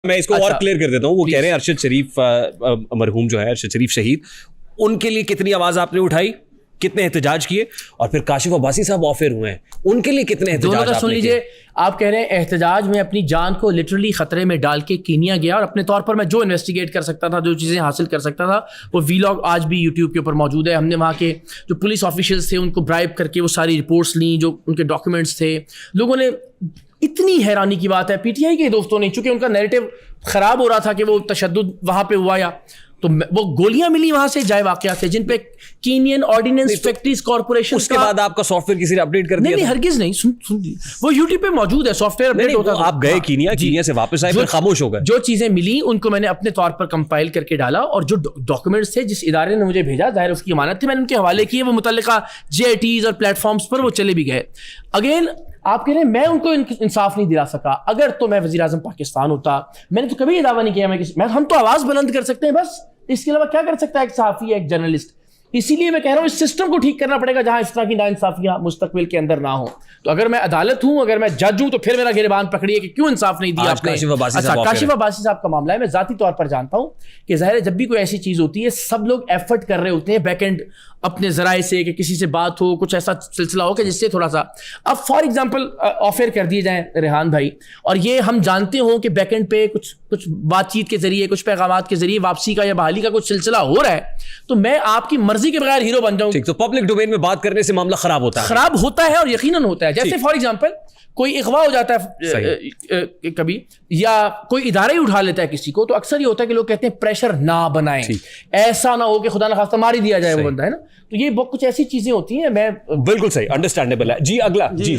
میں اس کو اور کلیئر کر دیتا ہوں. وہ کہہ رہے ہیں ارشد شریف مرحوم جو ہے ارشد شریف شہید, ان کے لیے کتنی آواز آپ نے اٹھائی, کتنے احتجاج کیے, اور پھر کاشف عباسی صاحب آفر ہوئے ہیں, ان کے لیے کتنے احتجاج آپ سن نے لیجیے. آپ کہہ رہے ہیں احتجاج میں اپنی جان کو لٹرلی خطرے میں ڈال کے کینیا گیا, اور اپنے طور پر میں جو انویسٹیگیٹ کر سکتا تھا, جو چیزیں حاصل کر سکتا تھا, وہ ویلاگ آج بھی یوٹیوب کے اوپر موجود ہے. ہم نے وہاں کے جو پولیس آفیشلز تھے ان کو برائب کر کے وہ ساری رپورٹس لیں, جو ان کے ڈاکیومنٹس تھے. لوگوں نے اتنی حیرانی کی بات ہے, پی ٹی آئی کے دوستوں نے, چونکہ ان کا نیریٹو خراب ہو رہا تھا کہ وہ تشدد وہاں پہ ہوا, یا تو وہ گولیاں ملی وہاں سے جائے واقعات سے جن پہ کینین آرڈیننس فیکٹریز کارپوریشن. اس کے بعد آپ کا سافٹ ویئر کسی نے اپڈیٹ کر دیا؟ نہیں ہرگز نہیں, سن وہ یوٹیوب پہ موجود ہے, سافٹ ویئر اپڈیٹ ہوتا ہے. آپ گئے کینیا سے واپس آئے, پھر خاموش ہو گئے. جو چیزیں ملی ان کو میں نے اپنے طور پر کمپائل کر کے ڈالا, اور جو ڈاکیومنٹس تھے جس ادارے نے مجھے بھیجا, ظاہر اس کی امانت تھی, میں نے ان کے حوالے کیے, وہ متعلقہ جے آئی ٹیز اور پلیٹ فارمز پر وہ چلے بھی گئے. اگین آپ کہہ رہے ہیں میں ان کو انصاف نہیں دلا سکا. اگر تو میں وزیر اعظم پاکستان ہوتا, میں نے تو کبھی یہ دعویٰ نہیں کیا ہم تو آواز بلند کر سکتے ہیں بس, اس کے علاوہ کیا کر سکتا ہے ایک صحافی, ایک جرنلسٹ. اسی لیے میں کہہ رہا ہوں اس سسٹم کو ٹھیک کرنا پڑے گا جہاں اس طرح کی ناانصافیاں مستقبل کے اندر نہ ہوں. تو اگر میں عدالت ہوں, اگر میں جج ہوں, تو پھر میرا گریبان پکڑیے کہ کیوں انصاف نہیں دیا آپ نے. کاشف عباسی صاحب کا معاملہ ہے, میں ذاتی طور پر جانتا ہوں کہ ظاہر ہے جب بھی کوئی ایسی چیز ہوتی ہے سب لوگ ایفرٹ کر رہے ہوتے ہیں بیک اینڈ اپنے ذرائع سے, کہ کسی سے بات ہو, کچھ ایسا سلسلہ ہو کہ جس سے تھوڑا سا, اب فار ایگزامپل آفر کر دیے جائیں ریحان بھائی, اور یہ ہم جانتے ہوں کہ بیک اینڈ پہ کچھ بات چیت کے ذریعے, کچھ پیغامات کے ذریعے واپسی کا یا بحالی کا کچھ سلسلہ ہو رہا ہے, تو میں آپ کی مرضی کے بغیر ہیرو بن جاؤں. ٹھیک, تو پبلک ڈومین میں بات کرنے سے معاملہ خراب ہوتا ہے اور یقیناً ہوتا ہے. جیسے فار ایگزامپل کوئی اغوا ہو جاتا ہے کبھی, یا کوئی ادارہ ہی اٹھا لیتا ہے کسی کو, تو اکثر یہ ہوتا ہے کہ لوگ کہتے ہیں پریشر نہ بنائیں, ایسا نہ ہو کہ خدا نخواستہ مار ہی دیا جائے وہ بندہ, ہے نا. تو یہ کچھ ایسی چیزیں ہوتی ہیں. میں بالکل صحیح, انڈرسٹینڈیبل ہے. جی اگلا. جی